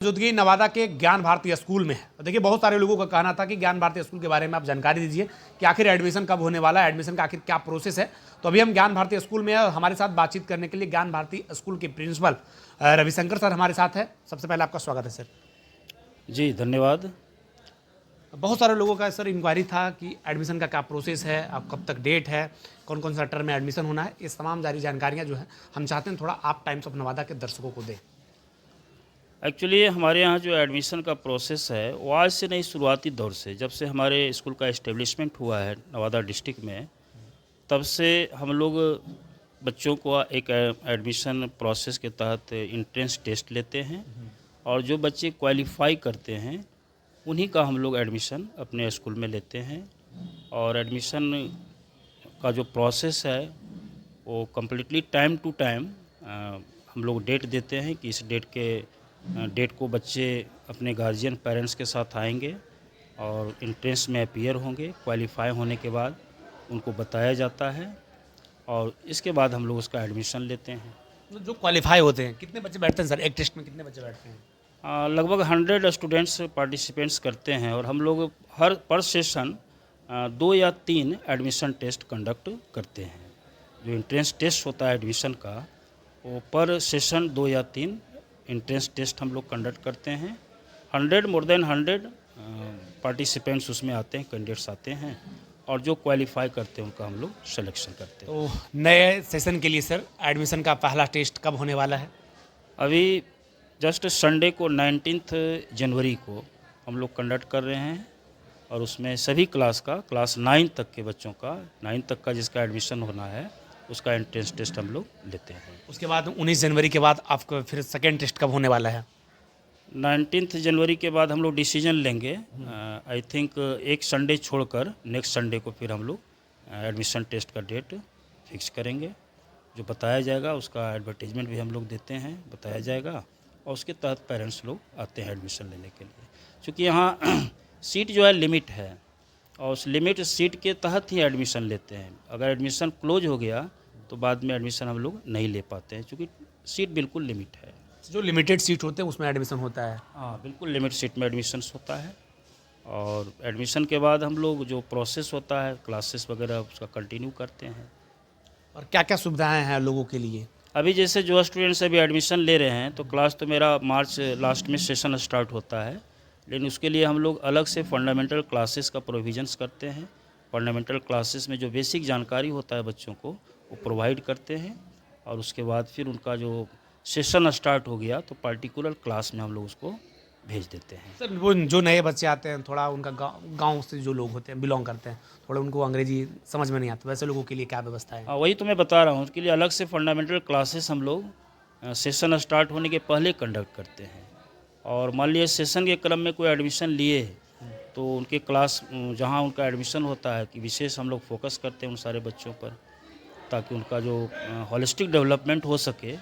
मौजूदगी नवादा के ज्ञान भारती स्कूल में है। तो देखिए, बहुत सारे लोगों का कहना था कि ज्ञान भारती स्कूल के बारे में आप जानकारी दीजिए कि आखिर एडमिशन कब होने वाला है, एडमिशन का आखिर क्या प्रोसेस है। तो अभी हम ज्ञान भारती स्कूल में है और हमारे साथ बातचीत करने के लिए ज्ञान भारती स्कूल के प्रिंसिपल रविशंकर सर हमारे साथ है। सबसे पहले आपका स्वागत है सर। जी धन्यवाद। बहुत सारे लोगों का सर इंक्वायरी था कि एडमिशन का क्या प्रोसेस है, अब कब तक डेट है, कौन कौन सा टर्म में एडमिशन होना है, इस तमाम सारी जानकारियाँ जो है हम चाहते हैं थोड़ा आप टाइम्स ऑफ नवादा के दर्शकों को दें। एक्चुअली हमारे यहाँ जो एडमिशन का प्रोसेस है वो आज से नहीं, शुरुआती दौर से, जब से हमारे स्कूल का इस्टेब्लिशमेंट हुआ है नवादा डिस्ट्रिक्ट में, तब से हम लोग बच्चों को एक एडमिशन प्रोसेस के तहत इंट्रेंस टेस्ट लेते हैं और जो बच्चे क्वालिफाई करते हैं उन्हीं का हम लोग एडमिशन अपने स्कूल में लेते हैं। और एडमिशन का जो प्रोसेस है वो कम्प्लीटली टाइम टू टाइम हम लोग डेट देते हैं कि इस डेट को बच्चे अपने गार्जियन पेरेंट्स के साथ आएंगे और इंट्रेंस में अपीयर होंगे। क्वालिफाई होने के बाद उनको बताया जाता है और इसके बाद हम लोग उसका एडमिशन लेते हैं। जो क्वालिफाई होते हैं कितने बच्चे बैठते हैं सर, एक टेस्ट में कितने बच्चे बैठते हैं? लगभग 100 स्टूडेंट्स पार्टिसिपेंट्स करते हैं और हम लोग हर पर सेशन 2 या 3 एडमिशन टेस्ट कंडक्ट करते हैं। जो इंट्रेंस टेस्ट होता है एडमिशन का, वो पर सेशन 2 या 3 इंट्रेंस टेस्ट हम लोग कंडक्ट करते हैं। 100 मोर देन 100 पार्टिसिपेंट्स उसमें आते हैं, कैंडिडेट्स आते हैं और जो क्वालिफाई करते हैं उनका हम लोग सिलेक्शन करते हैं। तो नए सेशन के लिए सर एडमिशन का पहला टेस्ट कब होने वाला है? अभी जस्ट संडे को 19 जनवरी को हम लोग कंडक्ट कर रहे हैं और उसमें सभी क्लास 9 तक के बच्चों का, 9 तक का जिसका एडमिशन होना है उसका एंट्रेंस टेस्ट हम लोग लेते हैं। उसके बाद 19 जनवरी के बाद आपका फिर सेकेंड टेस्ट कब होने वाला है? 19 जनवरी के बाद हम लोग डिसीजन लेंगे। आई थिंक एक संडे छोड़कर नेक्स्ट संडे को फिर हम लोग एडमिशन टेस्ट का डेट फिक्स करेंगे। जो बताया जाएगा उसका एडवर्टीजमेंट भी हम लोग देते हैं, बताया जाएगा और उसके तहत पेरेंट्स लोग आते हैं एडमिशन लेने के लिए। क्योंकि यहाँ सीट जो है लिमिट है और उस लिमिट सीट के तहत ही एडमिशन लेते हैं। अगर एडमिशन क्लोज हो गया तो बाद में एडमिशन हम लोग नहीं ले पाते हैं, क्योंकि सीट बिल्कुल लिमिट है। जो लिमिटेड सीट होते हैं उसमें एडमिशन होता है? हाँ, बिल्कुल लिमिट सीट में एडमिशन होता है। और एडमिशन के बाद हम लोग जो प्रोसेस होता है, क्लासेस वगैरह उसका कंटिन्यू करते हैं। और क्या क्या सुविधाएं हैं लोगों के लिए? अभी जैसे जो स्टूडेंट्स अभी एडमिशन ले रहे हैं तो क्लास तो मेरा मार्च लास्ट में सेशन स्टार्ट होता है, लेकिन उसके लिए हम लोग अलग से फंडामेंटल क्लासेस का प्रोविजंस करते हैं। फंडामेंटल क्लासेस में जो बेसिक जानकारी होता है बच्चों को वो प्रोवाइड करते हैं और उसके बाद फिर उनका जो सेशन स्टार्ट हो गया तो पार्टिकुलर क्लास में हम लोग उसको भेज देते हैं। सर वो जो नए बच्चे आते हैं, थोड़ा उनका गांव से जो लोग होते हैं, बिलोंग करते हैं, थोड़ा उनको अंग्रेजी समझ में नहीं आता, वैसे लोगों के लिए क्या व्यवस्था है? वही तो मैं बता रहा हूँ, उसके लिए अलग से फंडामेंटल क्लासेस हम लोग सेशन स्टार्ट होने के पहले कंडक्ट करते हैं। और मान लीजिए सेशन के क्रम में कोई एडमिशन लिए तो उनके क्लास जहाँ उनका एडमिशन होता है कि विशेष हम लोग फोकस करते हैं उन सारे बच्चों पर, ताकि उनका जो होलिस्टिक डेवलपमेंट हो सके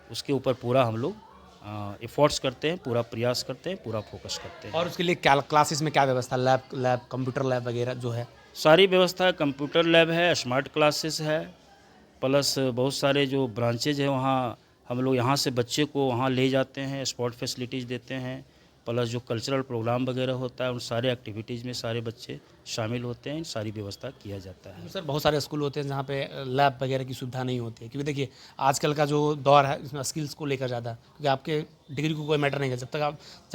उसके ऊपर पूरा हम लोग एफर्ट्स करते हैं, पूरा प्रयास करते हैं, पूरा फोकस करते हैं। और उसके लिए क्या क्लासेस में क्या व्यवस्था, लैब कंप्यूटर लैब वगैरह जो है? सारी व्यवस्था, कंप्यूटर लैब है, स्मार्ट क्लासेस है, प्लस बहुत सारे जो ब्रांचेज हैं वहाँ हम लोग यहाँ से बच्चे को वहाँ ले जाते हैं, स्पोर्ट फैसिलिटीज़ देते हैं, प्लस जो कल्चरल प्रोग्राम वगैरह होता है उन सारे एक्टिविटीज़ में सारे बच्चे शामिल होते हैं, सारी व्यवस्था किया जाता है। सर बहुत सारे स्कूल होते हैं जहाँ पे लैब वगैरह की सुविधा नहीं होती है, क्योंकि देखिए आजकल का जो दौर है इसमें स्किल्स को लेकर ज़्यादा, क्योंकि आपके डिग्री को कोई मैटर नहीं है, जब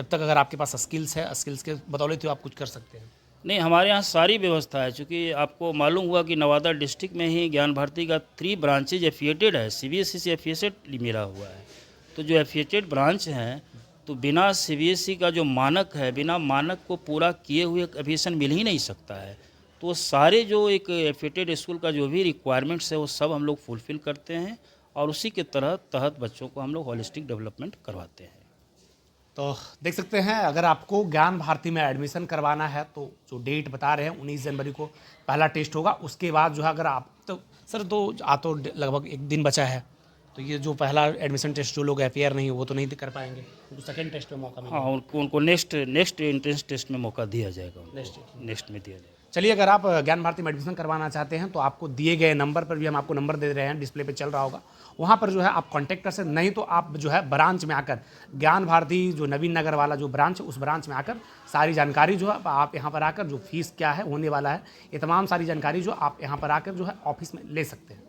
तक अगर आपके पास स्किल्स है, स्किल्स के बदौलत तो आप कुछ कर सकते हैं। नहीं, हमारे यहाँ सारी व्यवस्था है। चूँकि आपको मालूम हुआ कि नवादा डिस्ट्रिक्ट में ही ज्ञान भारती का 3 ब्रांचेज एफिएटेड है, सीबीएसई से एफिएटेड मिला हुआ है। तो जो एफिएटेड ब्रांच हैं तो बिना सीबीएसई का जो मानक है, बिना मानक को पूरा किए हुए एफिएशन मिल ही नहीं सकता है। तो सारे जो एक एफिएटेड स्कूल का जो भी रिक्वायरमेंट्स है वो सब हम लोग फुलफ़िल करते हैं और उसी के तहत बच्चों को हम लोग होलिस्टिक डेवलपमेंट करवाते हैं। तो देख सकते हैं, अगर आपको ज्ञान भारती में एडमिशन करवाना है तो जो डेट बता रहे हैं 19 जनवरी को पहला टेस्ट होगा। उसके बाद जो है अगर आप तो सर तो लगभग एक दिन बचा है, तो ये जो पहला एडमिशन टेस्ट जो लोग अफेयर नहीं वो तो नहीं कर पाएंगे, तो सेकंड टेस्ट में मौका मिलेगा। हाँ, उनको नेक्स्ट एंट्रेंस टेस्ट में मौका दिया जाएगा, नेक्स्ट में दिया जाएगा। चलिए, अगर आप ज्ञान भारती में एडमिशन करवाना चाहते हैं तो आपको दिए गए नंबर पर भी हम आपको नंबर दे रहे हैं, डिस्प्ले पे चल रहा होगा, वहाँ पर जो है आप कांटेक्ट कर सकते, नहीं तो आप जो है ब्रांच में आकर, ज्ञान भारती जो नवीन नगर वाला जो ब्रांच है उस ब्रांच में आकर सारी जानकारी जो है आप यहाँ पर आकर, जो फीस क्या है होने वाला है, ये तमाम सारी जानकारी जो आप यहाँ पर आकर जो है ऑफिस में ले सकते हैं।